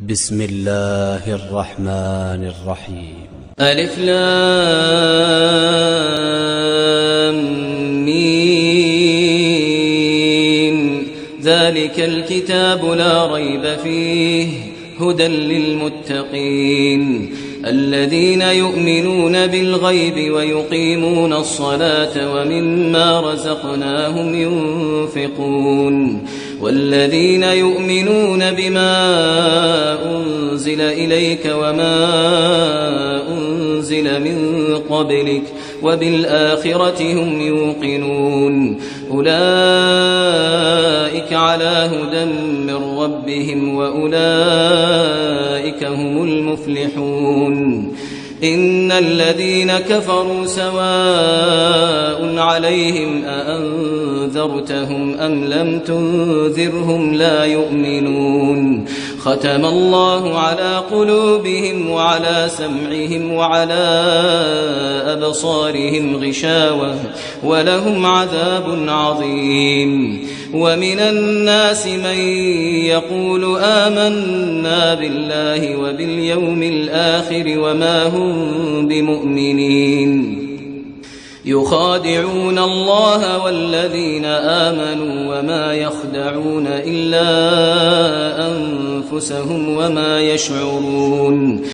بسم الله الرحمن الرحيم. ألف لام ميم. ذلك الكتاب لا ريب فيه هدى للمتقين الذين يؤمنون بالغيب ويقيمون الصلاة ومما رزقناهم ينفقون والذين يؤمنون بما أنزل إليك وما أنزل من قبلك وبالآخرة هم يوقنون أولئك على هدى من ربهم وأولئك هم المفلحون. إن الذين كفروا سواء عليهم أأنذرتهم أم لم تنذرهم لا يؤمنون. ختم الله على قلوبهم وعلى سمعهم وعلى أبصارهم غشاوة ولهم عذاب عظيم. ومن الناس من يقول آمنا بالله وباليوم الآخر وما هم بمؤمنين يخادعون الله والذين آمنوا وما يخدعون إلا أنفسهم وما يشعرون.